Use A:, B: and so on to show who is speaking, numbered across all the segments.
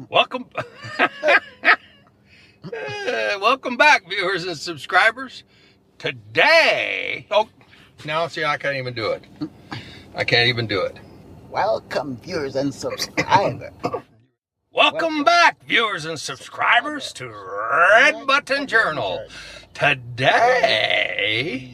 A: Welcome, welcome back, viewers and subscribers. Today, oh, now see, I can't even do it. I can't even do it.
B: Welcome, viewers and subscribers.
A: Welcome back, viewers and subscribers, to Red Button Journal. Today,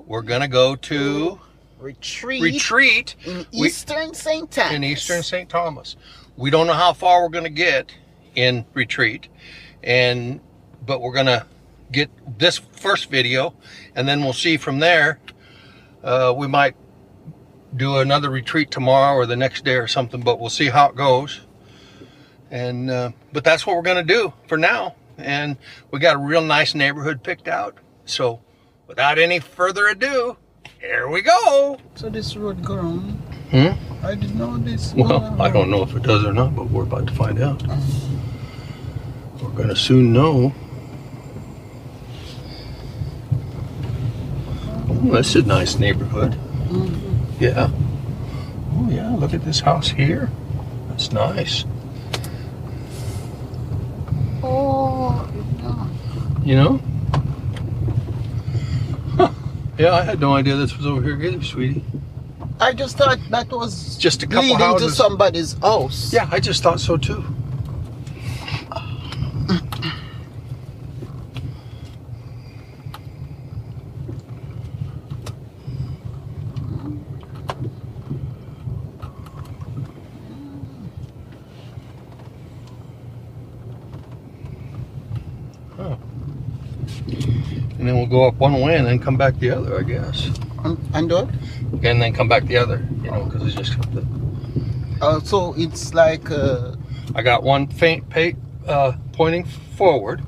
A: we're gonna go to retreat
B: in Eastern St. Thomas.
A: In Eastern St. Thomas. We don't know how far we're going to get in retreat, but we're going to get this first video, and then we'll see from there. We might do another retreat tomorrow or the next day or something, but we'll see how it goes. And but that's what we're going to do for now. And we got a real nice neighborhood picked out. So without any further ado, here we go.
B: So this road go on? I didn't know this.
A: Well, I don't know if it does or not, but we're about to find out. We're going to soon know. Oh, that's a nice neighborhood. Yeah. Oh, yeah. Look at this house here. That's nice.
B: Oh,
A: you know? Huh. Yeah, I had no idea this was over here either, sweetie.
B: I just thought that was
A: just a couple
B: leading
A: houses
B: to somebody's house.
A: Yeah, I just thought so too. Huh. And then we'll go up one way and then come back the other, I guess.
B: And what?
A: And then come back the other, you know, because it's just the...
B: So it's like...
A: I got one pointing forward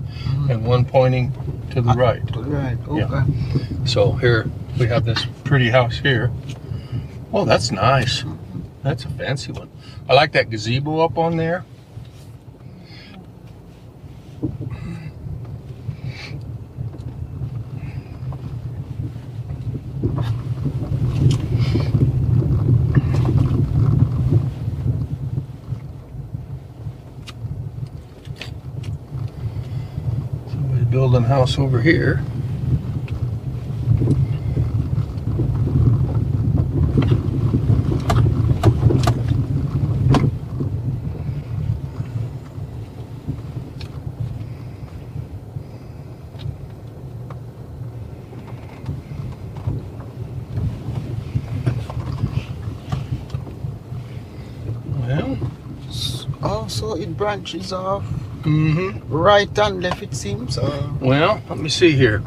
A: and one pointing to the right.
B: To the right, okay.
A: Yeah. So here we have this pretty house here. Oh, that's nice. That's a fancy one. I like that gazebo up on there. Building a house over here. Well,
B: oh, so it branches off. Right and left, it seems.
A: Well, let me see here.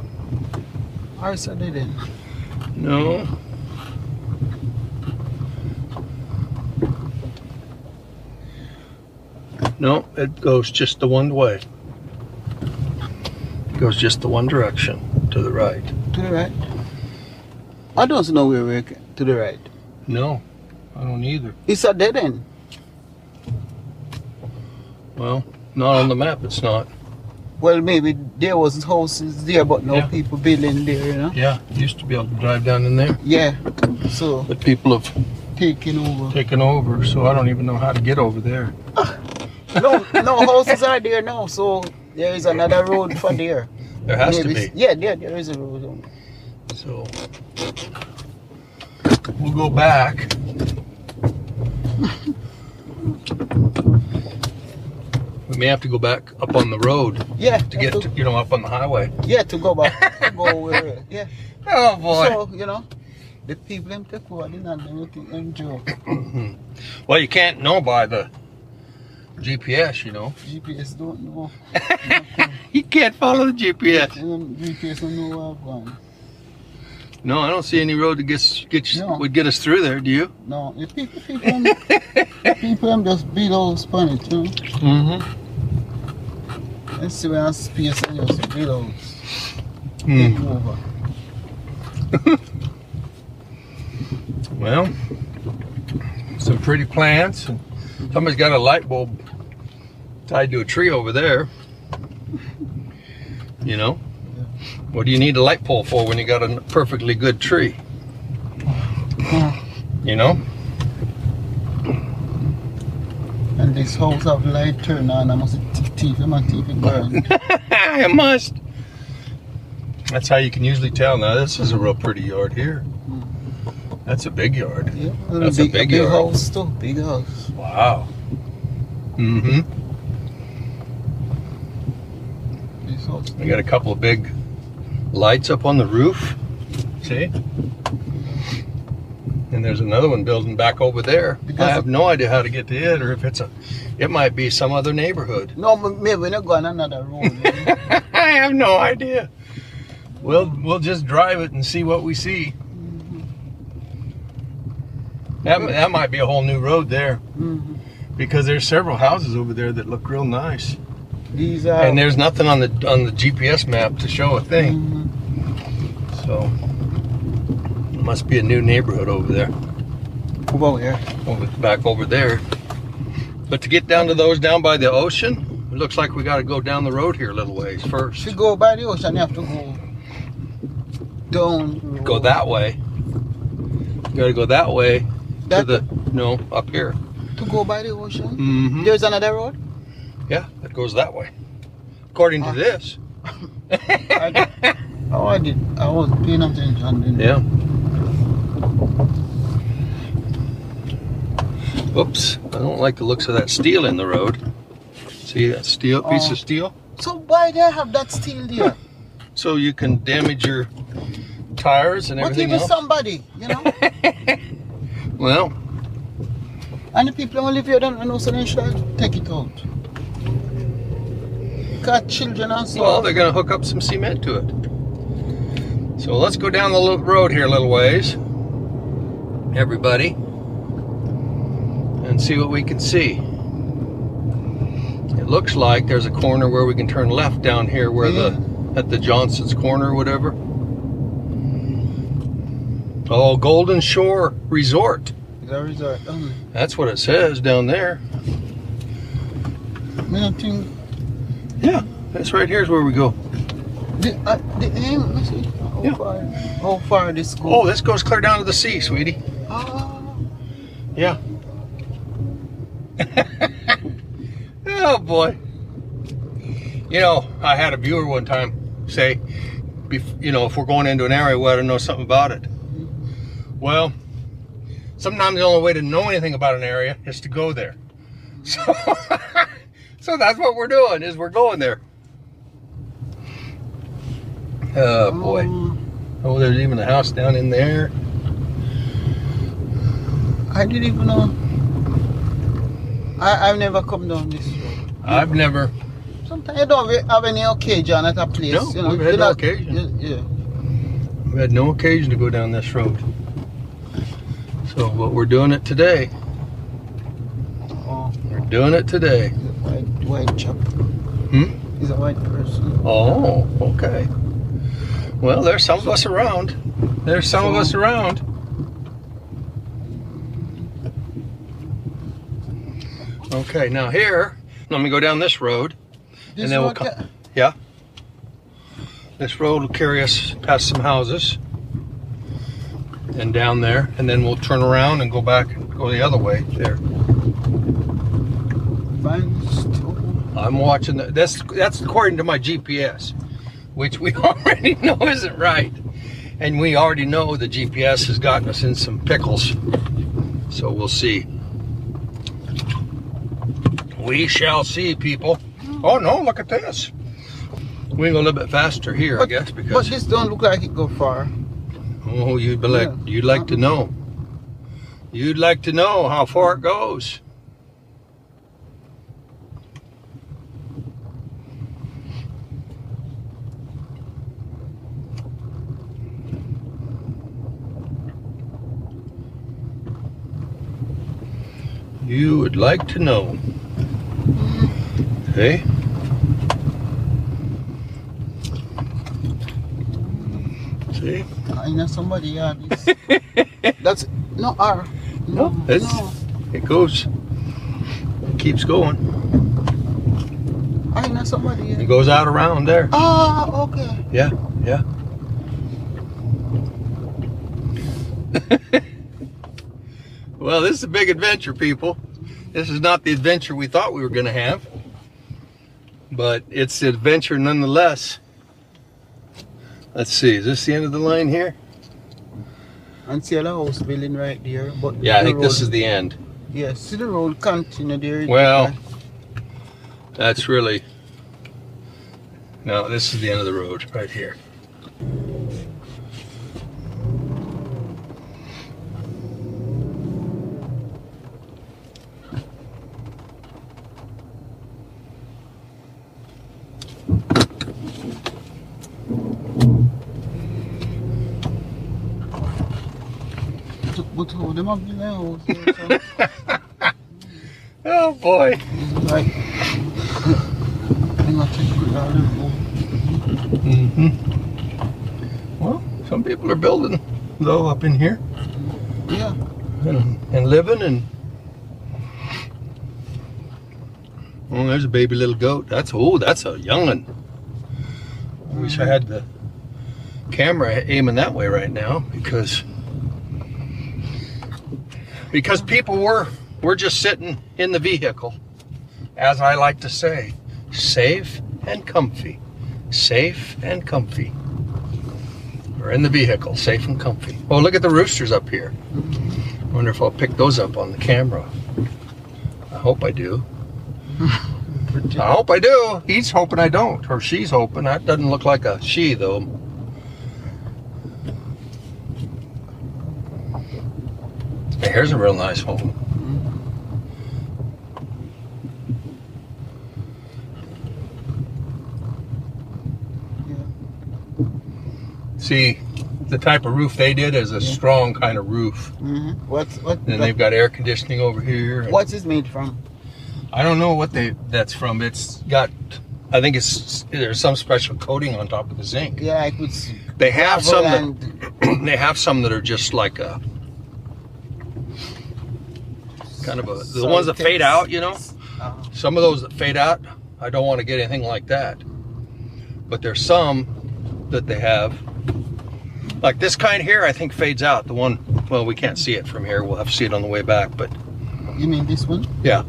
B: I said it then.
A: No. No, it goes just the one way. It goes just the one direction, to the right.
B: To the right? I don't know where we're to the right.
A: No, I don't either.
B: It's a dead end.
A: Well, not on the map, it's not.
B: Well, maybe there was houses there, but no people building there, you know?
A: Yeah, used to be able to drive down in there.
B: Yeah, so...
A: But people have
B: taken over,
A: so I don't even know how to get over there.
B: No houses are there now, so there is another road for there.
A: There has to be.
B: Yeah, there is a road.
A: So, we'll go back. We may have to go back up on the road.
B: Yeah.
A: To get, you know, up on the highway.
B: Yeah, to go back. To go where, yeah.
A: Oh, boy.
B: So, you know, the people them take over, they not enjoy.
A: Well, you can't know by the GPS, you know.
B: GPS don't know.
A: You can't follow the GPS.
B: GPS don't know where I've gone.
A: No, I don't see any road that would get us through there. Do you?
B: No, the people just beat all Spanish, you know. Let's see when I space and just beat all. Take over.
A: Well, some pretty plants, and somebody's got a light bulb tied to a tree over there. You know. What do you need a light pole for when you got a perfectly good tree? You know?
B: And this house have light turn on. I must TV, my TV burn.
A: I must. That's how you can usually tell. Now this is a real pretty yard here. That's a big yard.
B: Yeah,
A: That's a big yard.
B: House too. Big house.
A: Wow. Mm-hmm.
B: This house.
A: We got a couple of big lights up on the roof. See? And there's another one building back over there. I have no idea how to get to it, or if it might be some other neighborhood.
B: No, maybe we're not going another road.
A: I have no idea. We'll just drive it and see what we see. That might be a whole new road there, because there's several houses over there that look real nice.
B: These are.
A: And there's nothing on the GPS map to show a thing. So it must be a new neighborhood over there.
B: Over here.
A: Back over there. But to get down to those down by the ocean, it looks like we got to go down the road here a little ways first.
B: To go by the ocean, you have to go down.
A: Go that way. You got to go that way up here.
B: To go by the ocean?
A: Mm-hmm.
B: There's another road?
A: Yeah, it goes that way. According to this.
B: I was paying attention.
A: Yeah. Oops, I don't like the looks of that steel in the road. See that steel, piece of steel?
B: So why they have that steel there?
A: So you can damage your tires and everything else.
B: But even somebody, you know?
A: Well.
B: And the people who live here don't know, so they should take it out. Got children and so.
A: Well, they're going to hook up some cement to it. So let's go down the road here a little ways, everybody, and see what we can see. It looks like there's a corner where we can turn left down here where at the Johnson's corner or whatever. Oh, Golden Shore Resort.
B: Is that a resort?
A: That's what it says down there. Yeah, that's right here's where we go.
B: The aim, let's see. How far this goes?
A: Oh, this goes clear down to the sea, sweetie. Yeah. Oh boy. You know, I had a viewer one time say, you know, if we're going into an area, we ought to know something about it. Well, sometimes the only way to know anything about an area is to go there. So, so that's what we're doing, is we're going there. Oh boy. Oh, there's even a house down in there.
B: I didn't even know. I've never come down this road.
A: I've never.
B: Sometimes you don't have any occasion at a place.
A: No,
B: you know,
A: we've had no occasion.
B: Yeah.
A: We had no occasion to go down this road. So, but we're doing it today.
B: Oh.
A: We're doing it today.
B: White chap. He's a white person.
A: Oh, okay. Well, there's some of us around. There's some of us around. Okay, now here, let me go down this road. And then we'll come. Yeah. This road will carry us past some houses. And down there. And then we'll turn around and go back and go the other way there. I'm watching that's according to my GPS, which we already know isn't right. And we already know the GPS has gotten us in some pickles. So we'll see. We shall see, people. Oh no, look at this. We can go a little bit faster here, I guess, because.
B: But this don't look like it go far.
A: Oh, you'd like to know. You'd like to know how far it goes. You would like to know. Hey? See?
B: I know somebody yard. That's no R.
A: No, it goes. It keeps going.
B: I know somebody.
A: It goes out around there.
B: Ah, okay.
A: Yeah, yeah. Well, this is a big adventure, people. This is not the adventure we thought we were going to have, but it's the adventure nonetheless. Let's see, is this the end of the line here?
B: And see a house building right there. But
A: Yeah, I think this is the end.
B: Yeah, see the road continue there.
A: Well, that's really... No, this is the end of the road right here.
B: But how them have the house?
A: Oh boy.
B: Like,
A: Well, some people are building though up in here.
B: Yeah.
A: And living and... Oh, there's a baby little goat. That's a young one. I wish I had the camera aiming that way right now because people were just sitting in the vehicle, as I like to say, safe and comfy. Safe and comfy. We're in the vehicle, safe and comfy. Oh, look at the roosters up here. I wonder if I'll pick those up on the camera. I hope I do. I hope I do. He's hoping I don't, or she's hoping. That doesn't look like a she, though. Hey, here's a real nice home. See, the type of roof they did is a strong kind of roof.
B: What?
A: And they've got air conditioning over here.
B: What's it made from?
A: I don't know what that's from. It's got, I think there's some special coating on top of the zinc.
B: Yeah, I could see.
A: They have some that, they have some that are just like a kind of the ones that fade out, you know. Some of those that fade out, I don't want to get anything like that. But there's some that they have, like this kind here, I think fades out. The one, well, we can't see it from here. We'll have to see it on the way back. But
B: you mean this one?
A: Yeah.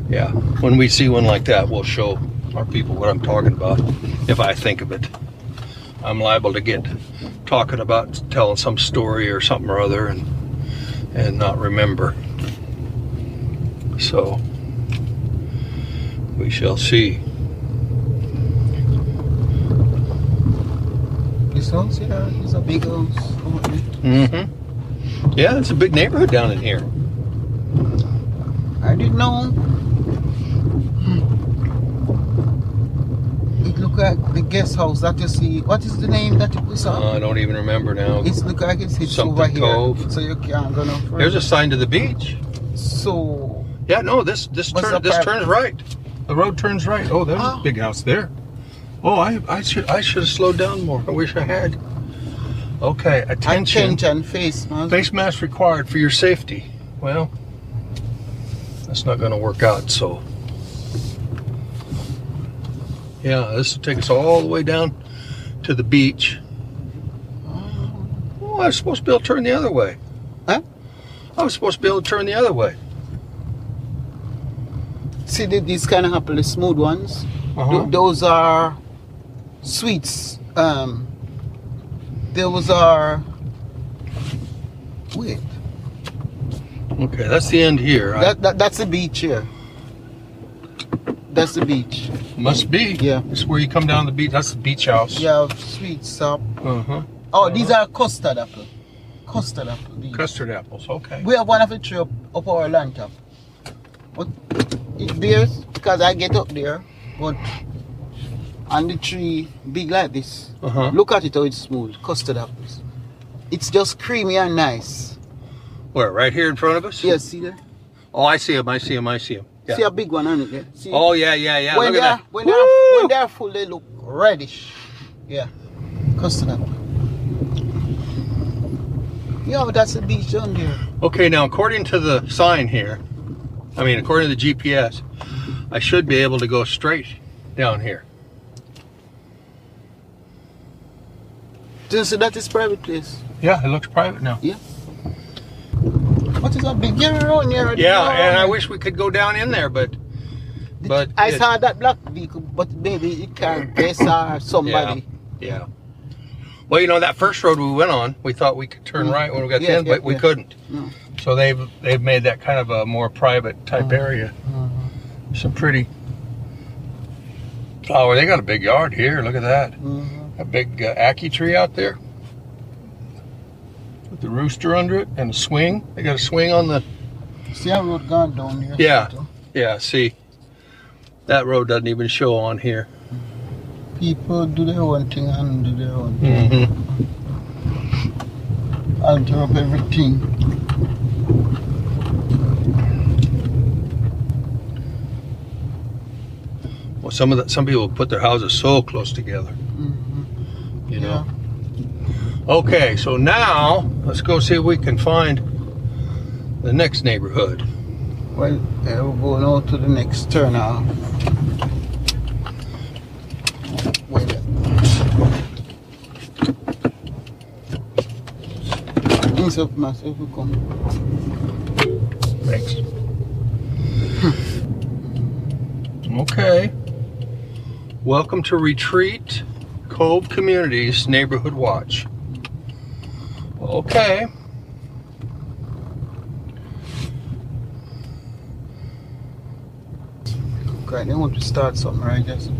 A: Yeah, when we see one like that, we'll show our people what I'm talking about, if I think of it. I'm liable to get talking about telling some story or something or other and not remember. So, we shall see.
B: This house, yeah, it's a big house.
A: Mm-hmm. Yeah, it's a big neighborhood down in here.
B: I didn't know. It look like the guest house that you see. What is the name that you saw?
A: I don't even remember now.
B: It look like it's
A: something
B: over
A: cove.
B: Here, so you can't go no further.
A: There's a sign to the beach.
B: So
A: yeah, no, this turns right. The road turns right. Oh, there's a big house there. Oh, I should have slowed down more. I wish I had. Okay, attention.
B: Face mask.
A: Face mask required for your safety. Well, that's not going to work out, so. Yeah, this will take us all the way down to the beach. Oh, I was supposed to be able to turn the other way.
B: Huh?
A: I was supposed to be able to turn the other way.
B: See these kind of happily smooth ones? Those are sweets. Those are... Wait.
A: Okay, that's the end here.
B: That's the beach here. That's the beach.
A: Must be.
B: Yeah.
A: It's where you come down the beach. That's the beach house.
B: Yeah, sweets up.
A: Oh,
B: these are custard apple. Custard apple. These.
A: Custard apples, okay.
B: We have one of the tree up our land top. But it bears because I get up there, but on the tree big like this. Look at it how it's smooth. Custard apples. It's just creamy and nice.
A: Where, right here in front of us?
B: Yeah, see there?
A: Oh, I see them, I see them, I see them. Yeah.
B: See a big one on it there? See?
A: Oh, yeah, yeah, yeah.
B: When
A: look at that.
B: When they're full, they look reddish. Yeah. Custard apple. Yeah, but that's the beach down there.
A: Okay, now according to the sign here, according to the GPS, I should be able to go straight down here.
B: So that is private place?
A: Yeah, it looks private now.
B: Yeah. What is a big area around here?
A: Yeah, and I wish we could go down in there, but
B: I saw that black vehicle, but maybe it can't guess somebody.
A: Yeah. Well, you know, that first road we went on, we thought we could turn right when we got to the end, but we couldn't.
B: No.
A: So they've made that kind of a more private type area. Some pretty flower. They got a big yard here. Look at that. A big ackee tree out there with the rooster under it and a swing. They got a swing on the.
B: See how road gone down here?
A: Yeah. See, that road doesn't even show on here.
B: People do their own thing and do their own thing. Alter up everything.
A: Well, some people put their houses so close together. You know. Okay, so now let's go see if we can find the next neighborhood.
B: Well, we're going out to the next turn now. Wait. Things up myself, we come.
A: Thanks. Okay. Welcome to Retreat Cove Communities Neighborhood Watch. Okay.
B: Okay, they want to start something, right, Jesse?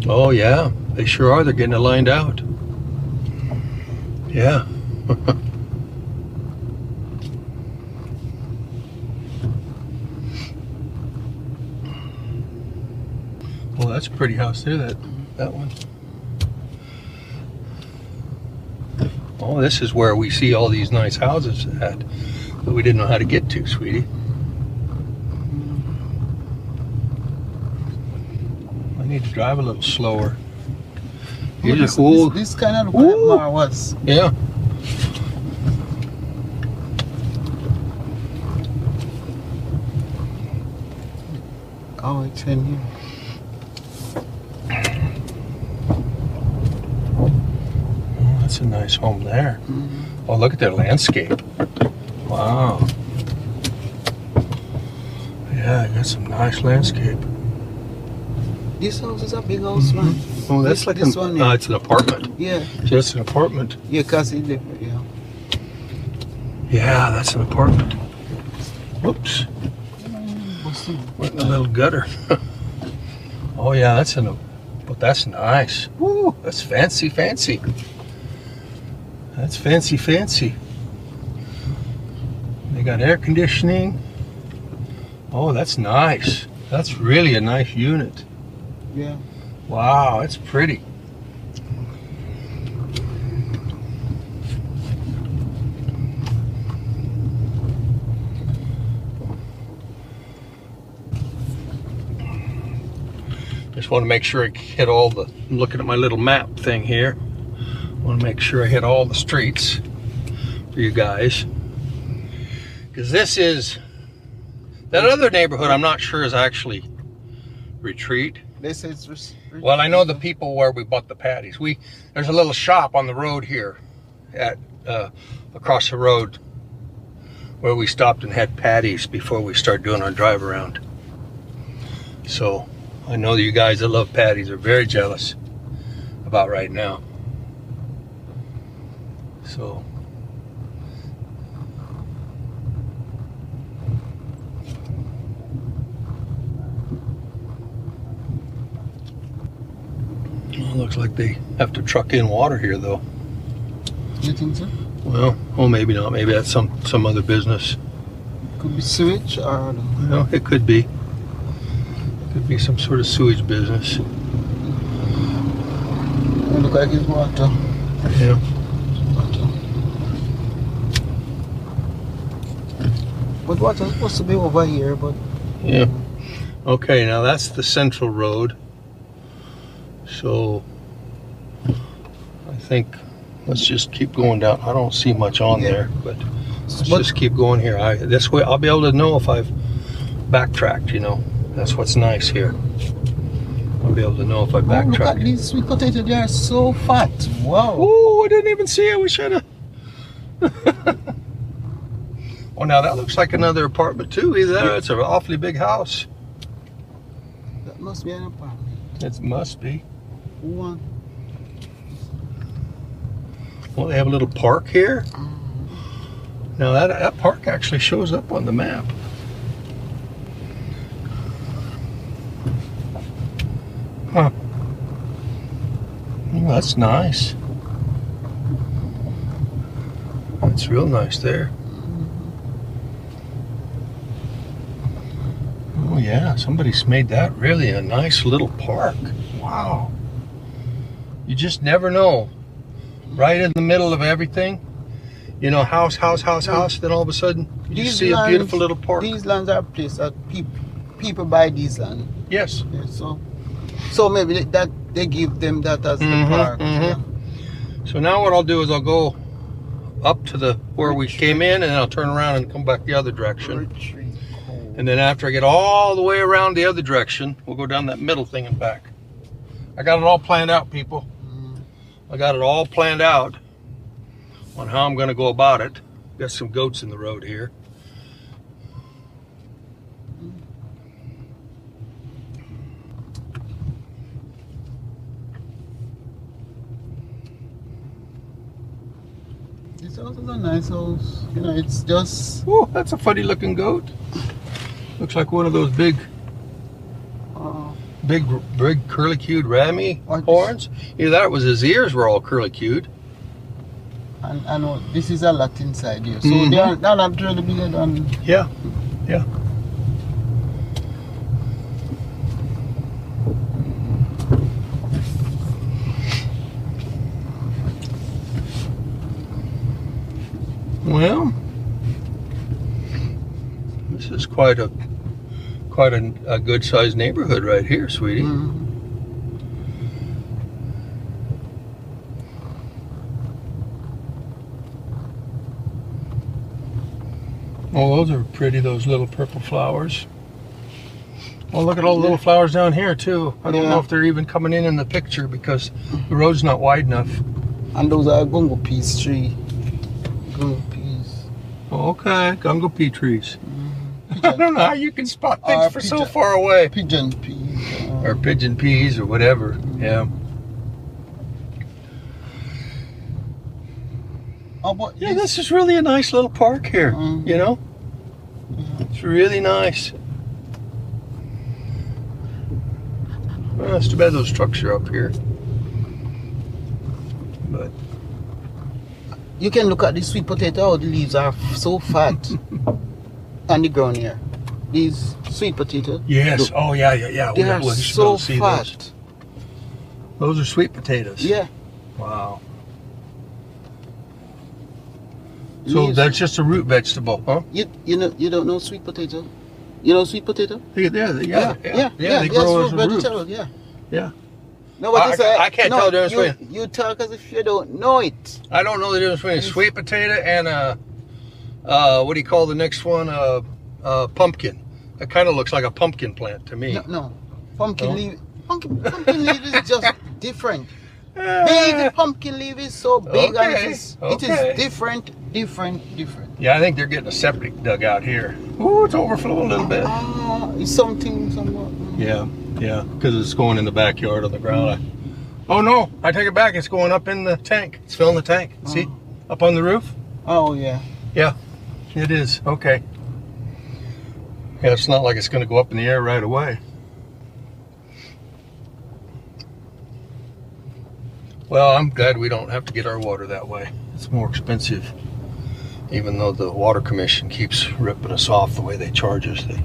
A: Oh, yeah. They sure are. They're getting it lined out. Yeah. Well, that's a pretty house there, that one. Oh, this is where we see all these nice houses at that we didn't know how to get to, sweetie. I need to drive a little slower.
B: This kind of look like Marwas.
A: Yeah.
B: Oh, it's in here.
A: Oh, that's a nice home there. Oh, look at their landscape. Wow. Yeah, I got some nice landscape.
B: This house is a big house, man.
A: Oh, that's like
B: this one. Yeah.
A: It's an apartment.
B: Yeah.
A: So that's an apartment.
B: Yeah, cause it's different. Yeah.
A: Yeah, that's an apartment. Whoops. Went in the little gutter. Oh yeah, but that's nice. Woo, that's fancy. That's fancy. They got air conditioning. Oh, that's nice. That's really a nice unit.
B: Yeah.
A: Wow, it's pretty. Just want to make sure I hit all the, I'm looking at my little map thing here. I want to make sure I hit all the streets for you guys. Because this is, that other neighborhood I'm not sure is actually Retreat.
B: This is Retreat.
A: Well, I know the people where we bought the patties. There's a little shop on the road here at across the road where we stopped and had patties before we start doing our drive around. So I know that you guys that love patties are very jealous about right now. So well, looks like they have to truck in water here though.
B: You think so?
A: Well, oh, maybe not. Maybe that's some other business.
B: Could be sewage or
A: No, it could be. Could be some sort of sewage business.
B: it look like it's water.
A: Yeah.
B: But water's supposed to be over here, but
A: Yeah. Okay, now that's the central road. So I think let's just keep going down. I don't see much on there, but let's just keep going here. This way I'll be able to know if I've backtracked, you know. That's what's nice here. I'll be able to know if I backtracked.
B: Look at these sweet potatoes, they are so fat. Wow.
A: Oh, I didn't even see it. We should have. Oh, now that looks like another apartment too. Either that or it's an awfully big house.
B: That must be an apartment.
A: It must be.
B: One.
A: Well, they have a little park here. Now that park actually shows up on the map. Huh. Oh, that's nice. That's real nice there. Oh yeah, somebody's made that really a nice little park. Wow. You just never know. Right in the middle of everything. You know, house, then all of a sudden you see a beautiful little park.
B: These lands are places that people buy these lands.
A: Yes.
B: Yeah, so maybe that they give them that as the park. Yeah.
A: So now what I'll do is I'll go up to where we came in, and I'll turn around and come back the other direction. And then after I get all the way around the other direction, we'll go down that middle thing and back. I got it all planned out, people. I got it all planned out on how I'm going to go about it. Got some goats in the road here.
B: This house is a nice house. You know, it's just...
A: Oh, that's a funny looking goat. Looks like one of those big curly-cued rammy horns. Either that was his ears were all curly-cued.
B: And I know this is a lot inside here. So they're not really bigger than...
A: Yeah, yeah. Well, this is quite a good sized neighborhood right here, sweetie. Oh, those are pretty, those little purple flowers. Well, look at all the little flowers down here too. I don't know if they're even coming in the picture because the road's not wide enough.
B: And those are gungo peas tree. Gungo peas.
A: Okay, gungo pea trees. I don't know how you can spot things for so far away.
B: Pigeon peas.
A: Or pigeon peas or whatever, yeah.
B: Oh, but
A: yeah, this is really a nice little park here, you know? It's really nice. Well, it's too bad those trucks are up here. But
B: you can look at the sweet potato, how the leaves are so fat on the ground here. These sweet potatoes.
A: Yes,
B: look,
A: oh yeah.
B: They are so fat.
A: Those are sweet potatoes.
B: Yeah.
A: Wow. So that's just a root vegetable, huh?
B: You don't know sweet potato? You know sweet potato?
A: Yeah. They grow as a root. Yeah.
B: No, but
A: I can't tell the difference between.
B: You talk as if you don't know it.
A: I don't know the difference between a sweet potato and what do you call the next one? Pumpkin. That kind of looks like a pumpkin plant to me.
B: No. Pumpkin leaf. Pumpkin leaf is just different. Big pumpkin leaf is so big, and it is different.
A: Yeah, I think they're getting a septic dug out here. Ooh, it's overflowing a little bit.
B: It's something somewhat.
A: Yeah, because it's going in the backyard on the ground. Oh no, I take it back. It's going up in the tank. It's filling the tank. See, up on the roof.
B: Oh yeah.
A: Yeah, it is. Okay. Yeah, it's not like it's going to go up in the air right away. Well, I'm glad we don't have to get our water that way. It's more expensive. Even though the water commission keeps ripping us off the way they charge us. They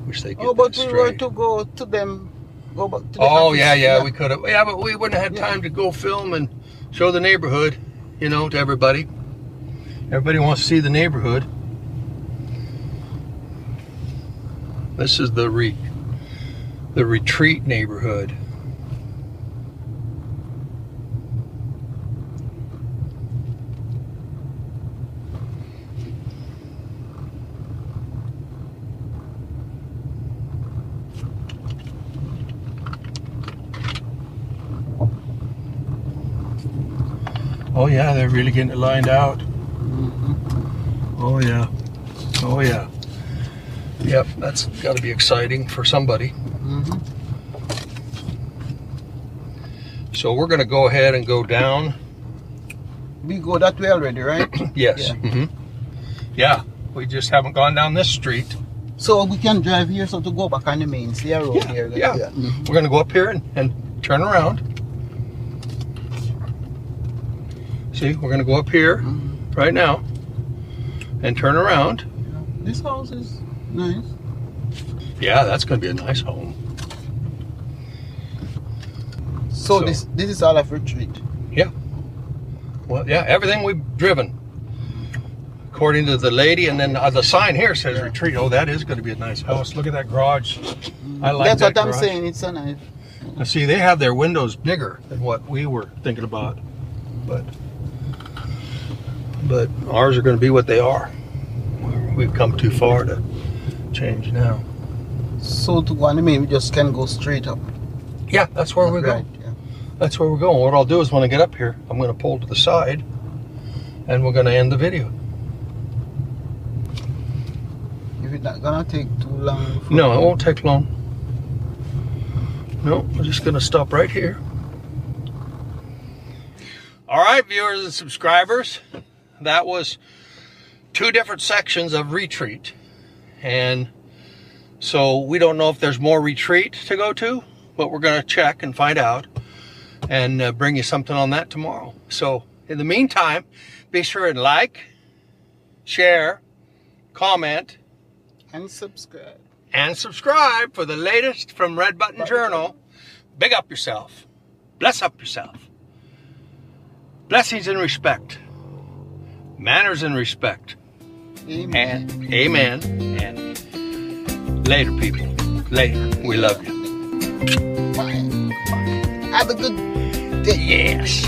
A: wish they get
B: but
A: that
B: we were to go to them. Go back to the
A: office. Yeah, we could have. Yeah, but we wouldn't have had time to go film and show the neighborhood, you know, to everybody. Everybody wants to see the neighborhood. This is the retreat neighborhood. Oh yeah, they're really getting it lined out. Oh yeah. Oh yeah. Yep, that's got to be exciting for somebody.
B: Mm-hmm.
A: So we're going to go ahead and go down.
B: We go that way already, right?
A: Yes.
B: Yeah.
A: Mm-hmm. Yeah, we just haven't gone down this street.
B: So we can drive here, so to go back on the main, see a road here.
A: Yeah.
B: Mm-hmm.
A: We're going to go up here and turn around. See, we're going to go up here right now and turn around.
B: This house is nice.
A: Yeah, that's going to be a nice home.
B: So this is all of retreat.
A: Yeah. Well, yeah, everything we've driven, according to the lady, and then the sign here says retreat. Oh, that is going to be a nice house. Look at that garage. I like
B: That's
A: that
B: what I'm
A: garage.
B: saying. It's so nice.
A: Now, see, they have their windows bigger than what we were thinking about, but ours are going to be what they are. We've come too far to change now.
B: So to go on the main, we just can go straight up.
A: Yeah, that's where we're going.
B: Yeah.
A: That's where we're going. What I'll do is when I get up here, I'm going to pull to the side, and we're going to end the video.
B: If it's not gonna take too long.
A: No, it won't take long. No, we're just going to stop right here. All right, viewers and subscribers, that was 2 different sections of retreat. And so we don't know if there's more retreat to go to, but we're going to check and find out and bring you something on that tomorrow. So in the meantime, be sure and like, share, comment,
B: And subscribe.
A: and subscribe for the latest from Red Button Journal. Big up yourself. Bless up yourself. Blessings and respect. Manners and respect.
B: Amen.
A: And amen. And later, people. Later. We love you.
B: Bye. Have a good day.
A: Yes.